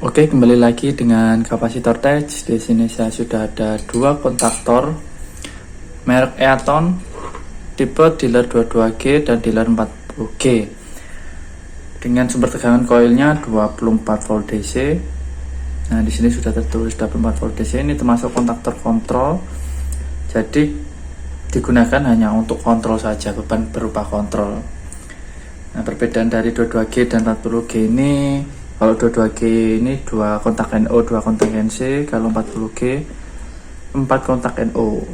Oke, kembali lagi dengan kapasitor touch. Di sini saya sudah ada dua kontaktor merek Eaton, tipe dealer 22G dan dealer 40G. Dengan sumber tegangan koilnya 24 volt DC. Nah, di sini sudah tertulis 24 volt DC. Ini termasuk kontaktor kontrol. Jadi digunakan hanya untuk kontrol saja, beban berupa kontrol. Nah, perbedaan dari 22G dan 40G ini, kalau 22G ini 2 kontak NO, 2 kontak NC. Kalau 40G 4 kontak NO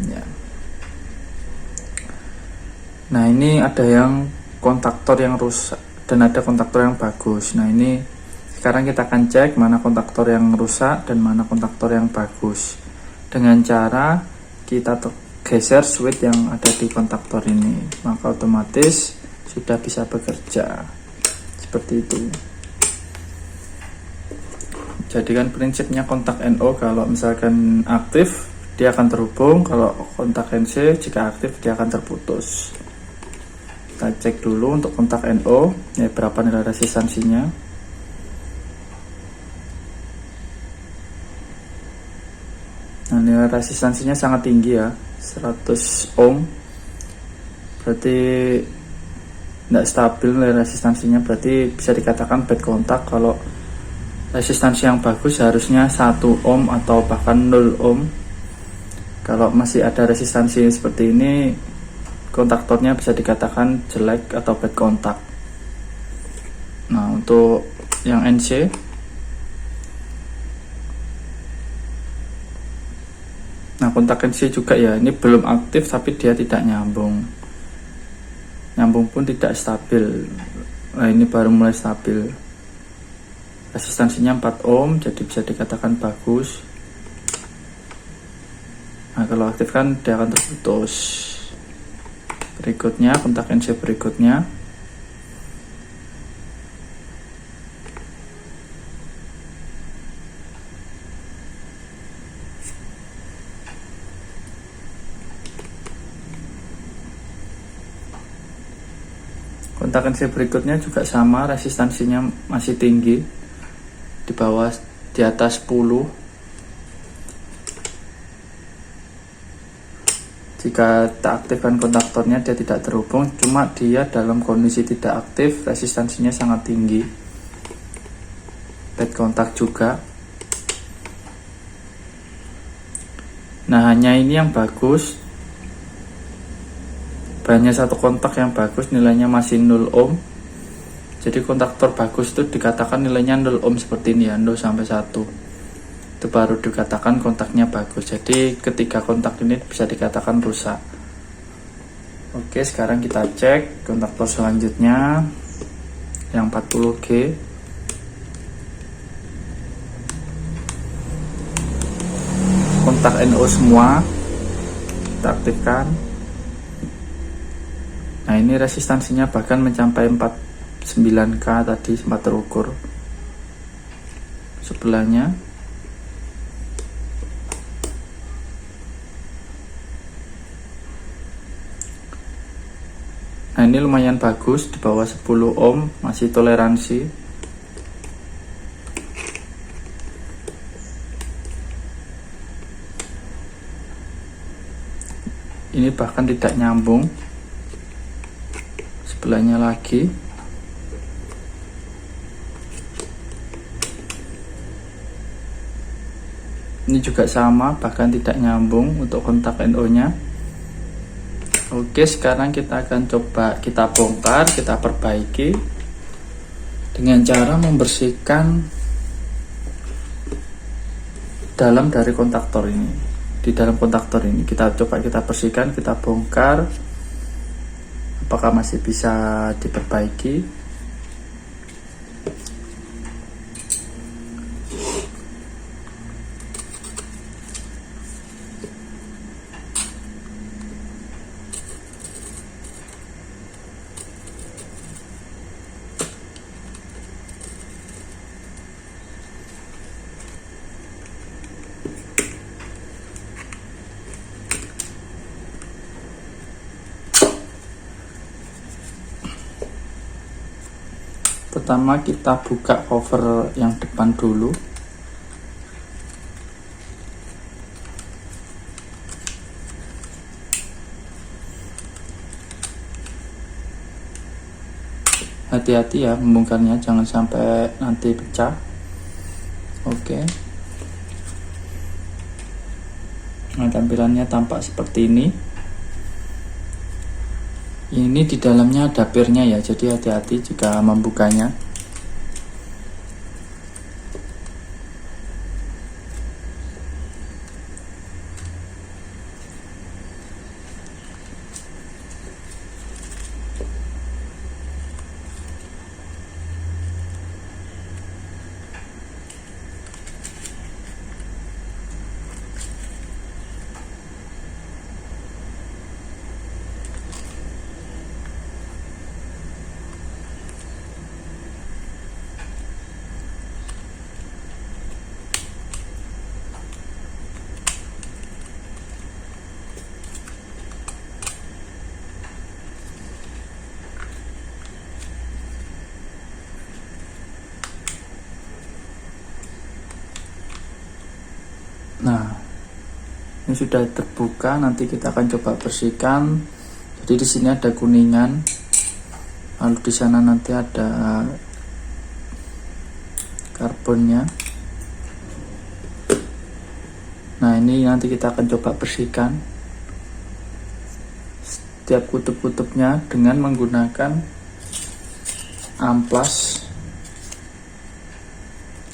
ya. Nah, ini ada yang kontaktor yang rusak dan ada kontaktor yang bagus. Nah, ini sekarang kita akan cek mana kontaktor yang rusak dan mana kontaktor yang bagus dengan cara kita geser switch yang ada di kontaktor ini, maka otomatis sudah bisa bekerja seperti itu. Jadi kan prinsipnya kontak NO kalau misalkan aktif dia akan terhubung, kalau kontak NC jika aktif dia akan terputus. Kita cek dulu untuk kontak NO ya, berapa nilai resistansinya. Nah, nilai resistansinya sangat tinggi ya, 100 ohm, berarti tidak stabil nilai resistansinya, berarti bisa dikatakan bad kontak. Kalau resistansi yang bagus harusnya 1 ohm atau bahkan 0 ohm. Kalau masih ada resistansi seperti ini, kontaktornya bisa dikatakan jelek atau bad kontak. Nah, untuk yang NC, nah kontak NC juga ya, ini belum aktif tapi dia tidak nyambung pun tidak stabil. Nah, ini baru mulai stabil, resistansinya 4 ohm, jadi bisa dikatakan bagus. Nah, kalau aktif kan dia akan terputus. Berikutnya kontak NC berikutnya, kontak NC berikutnya juga sama, resistansinya masih tinggi, di bawah, di atas 10. Jika tak aktifkan kontaktornya dia tidak terhubung, cuma dia dalam kondisi tidak aktif resistansinya sangat tinggi, bad kontak juga. Nah, hanya ini yang bagus, hanya satu kontak yang bagus, nilainya masih 0 ohm. Jadi kontaktor bagus itu dikatakan nilainya 0 ohm seperti ini ya, 0 sampai 1. Itu baru dikatakan kontaknya bagus. Jadi ketiga kontak ini bisa dikatakan rusak. Oke, sekarang kita cek kontaktor selanjutnya yang 40G. Kontak NO semua kita aktifkan. Nah, ini resistansinya bahkan mencapai 49K tadi sempat terukur. Sebelahnya nah, ini lumayan bagus, di bawah 10 ohm, masih toleransi. Ini bahkan tidak nyambung. Sebelahnya lagi. Ini juga sama, bahkan tidak nyambung untuk kontak NO-nya. Oke, sekarang kita akan coba kita bongkar, kita perbaiki dengan cara membersihkan dalam dari kontaktor ini. Di dalam kontaktor ini kita coba kita bersihkan, kita bongkar, apakah masih bisa diperbaiki. pertama kita buka cover yang depan dulu. Hati-hati ya membongkarnya, jangan sampai nanti pecah. Oke. Nah, tampilannya tampak seperti ini. Ini di dalamnya ada pirnya ya, jadi hati-hati jika membukanya. Nah, ini sudah terbuka, nanti kita akan coba bersihkan. Jadi di sini ada kuningan, lalu di sana nanti ada karbonnya. Nah, ini nanti kita akan coba bersihkan setiap kutub-kutubnya dengan menggunakan amplas.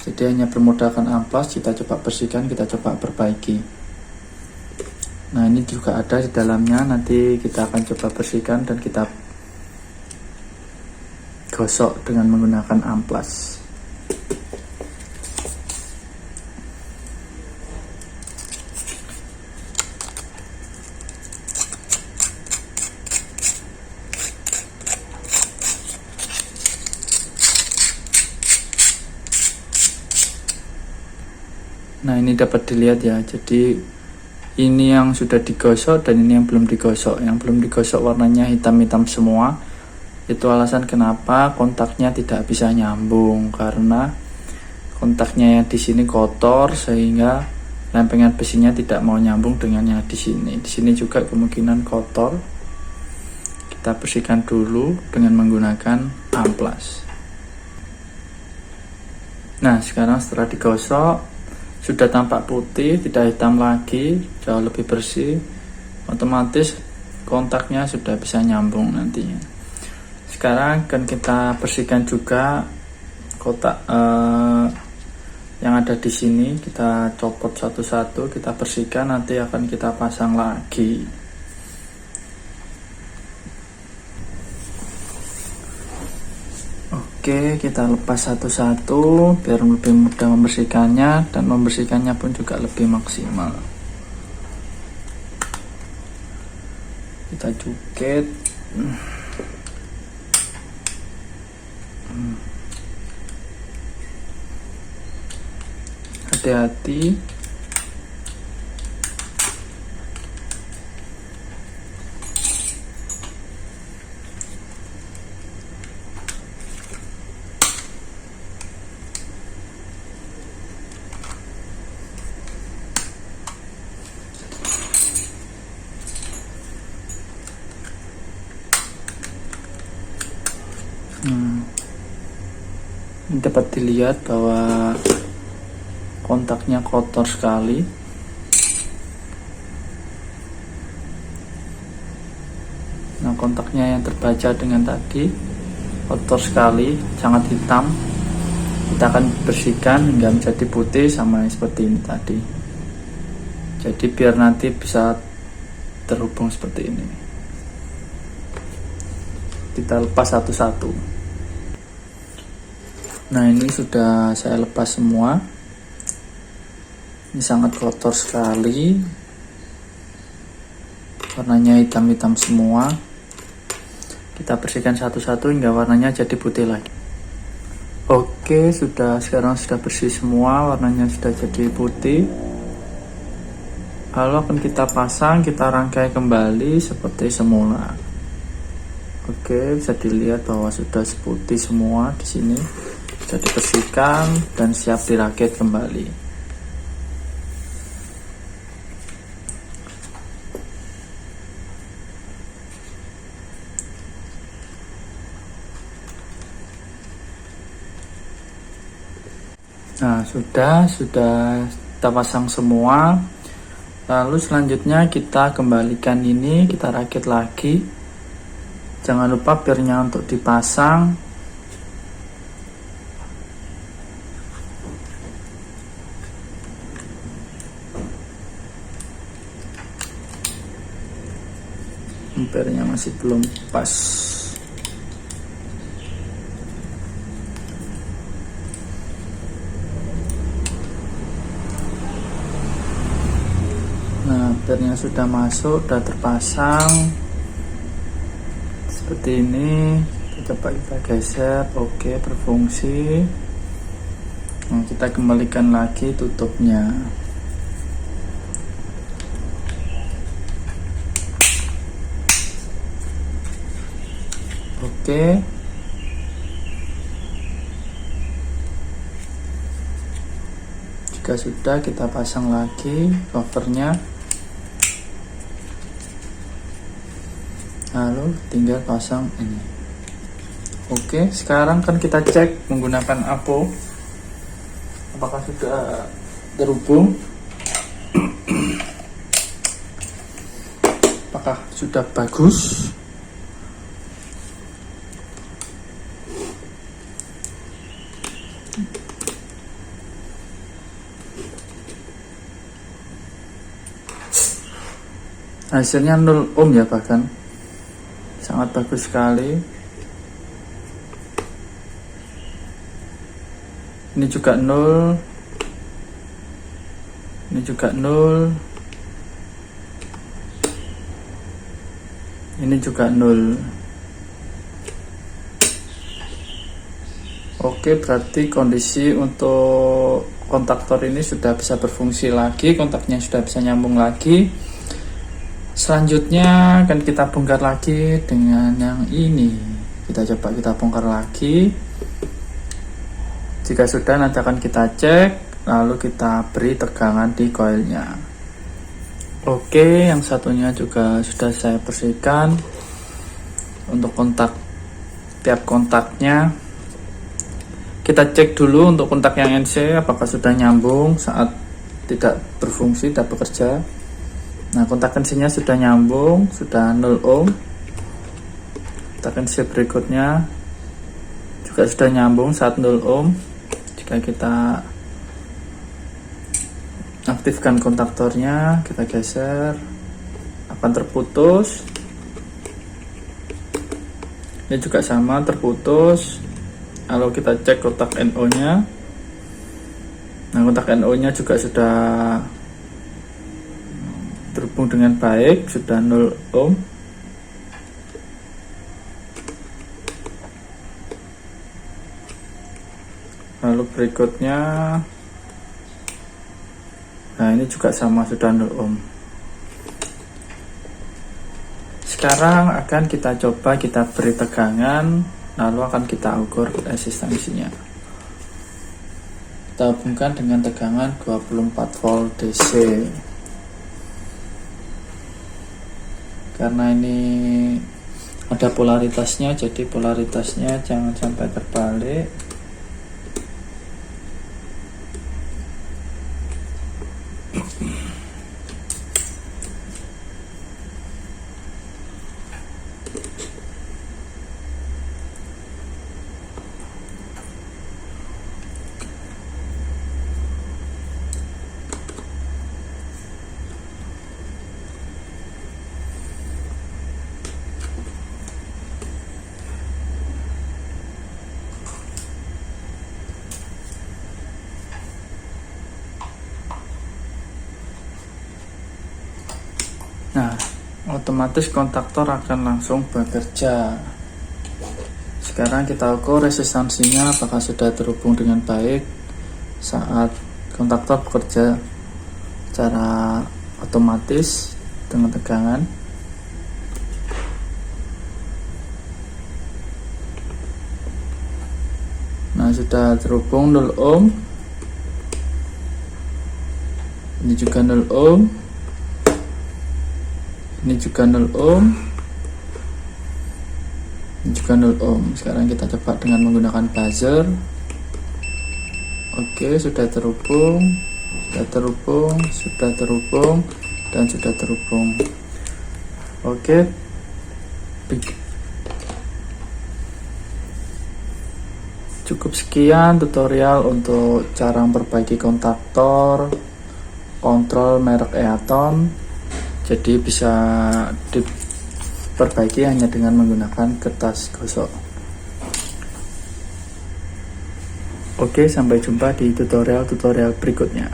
Jadi hanya bermodalkan amplas, kita coba bersihkan, kita coba perbaiki. Nah, ini juga ada di dalamnya, nanti kita akan coba bersihkan dan kita gosok dengan menggunakan amplas. Nah, ini dapat dilihat ya, jadi ini yang sudah digosok dan ini yang belum digosok. Yang belum digosok warnanya hitam-hitam semua. Itu alasan kenapa kontaknya tidak bisa nyambung, karena kontaknya yang di sini kotor sehingga lempengan besinya tidak mau nyambung dengan yang di sini. Di sini juga kemungkinan kotor. Kita bersihkan dulu dengan menggunakan amplas. Nah, sekarang setelah digosok sudah tampak putih, tidak hitam lagi, jauh lebih bersih. Otomatis kontaknya sudah bisa nyambung nantinya. Sekarang akan kita bersihkan juga kotak yang ada di sini. Kita copot satu-satu, kita bersihkan, nanti akan kita pasang lagi. Oke, kita lepas satu-satu biar lebih mudah membersihkannya, dan membersihkannya pun juga lebih maksimal. Kita cuket. Hati-hati. Ini dapat dilihat bahwa kontaknya kotor sekali. Nah, kontaknya yang terbaca dengan tadi kotor sekali, sangat hitam. Kita akan bersihkan hingga menjadi putih sama seperti ini tadi. Jadi biar nanti bisa terhubung seperti ini. Kita lepas satu-satu. Nah, ini sudah saya lepas semua. Ini sangat kotor sekali, warnanya hitam-hitam semua. Kita bersihkan satu-satu hingga warnanya jadi putih lagi. Oke, sekarang sudah bersih semua, warnanya sudah jadi putih. Lalu akan kita pasang, kita rangkai kembali seperti semula. Oke, bisa dilihat bahwa sudah seputih semua di sini. Bisa dibersihkan dan siap dirakit kembali. Nah, sudah kita pasang semua. Lalu selanjutnya kita kembalikan ini, kita rakit lagi. Jangan lupa pirnya untuk dipasang. Pirnya masih belum pas. Nah, pirnya sudah masuk, sudah terpasang seperti ini. Coba kita geser. Oke, berfungsi. Nah, kita kembalikan lagi tutupnya. Oke. Jika sudah, kita pasang lagi covernya. Lalu tinggal pasang ini. Oke, sekarang kan kita cek menggunakan apo apakah sudah terhubung, apakah sudah bagus. Hasilnya 0 ohm ya, bahkan sangat bagus sekali. Ini juga 0, ini juga 0, ini juga 0. Oke, berarti kondisi untuk kontaktor ini sudah bisa berfungsi lagi, kontaknya sudah bisa nyambung lagi. Selanjutnya akan kita bongkar lagi dengan yang ini. Kita coba kita bongkar lagi. Jika sudah, nanti akan kita cek, lalu kita beri tegangan di koilnya. Oke, yang satunya juga sudah saya bersihkan. Untuk kontak, tiap kontaknya kita cek dulu. Untuk kontak yang NC apakah sudah nyambung saat tidak berfungsi, tidak bekerja. Nah, kontak NC-nya sudah nyambung, sudah 0 ohm. Kontak NC berikutnya juga sudah nyambung saat 0 ohm. Jika kita aktifkan kontaktornya, kita geser, akan terputus. Ini juga sama, terputus. Lalu kita cek kontak NO-nya. Nah, kontak NO-nya juga sudah terhubung dengan baik, sudah 0 ohm. Lalu berikutnya, nah ini juga sama, sudah 0 ohm. Sekarang akan kita coba, kita beri tegangan, lalu akan kita ukur resistansinya. Kita hubungkan dengan tegangan 24 volt DC. Karena ini ada polaritasnya, jadi polaritasnya jangan sampai terbalik. Nah, otomatis kontaktor akan langsung bekerja. Sekarang kita ukur resistansinya apakah sudah terhubung dengan baik saat kontaktor bekerja secara otomatis dengan tegangan. sudah terhubung 0 ohm. Ini juga 0 ohm. Ini juga 0 ohm. Ini juga 0 ohm. Sekarang kita coba dengan menggunakan buzzer. Oke, sudah terhubung, dan sudah terhubung. Oke. Cukup sekian tutorial untuk cara memperbaiki kontaktor kontrol merek Eaton. Jadi bisa diperbaiki hanya dengan menggunakan kertas gosok. Oke, sampai jumpa di tutorial berikutnya.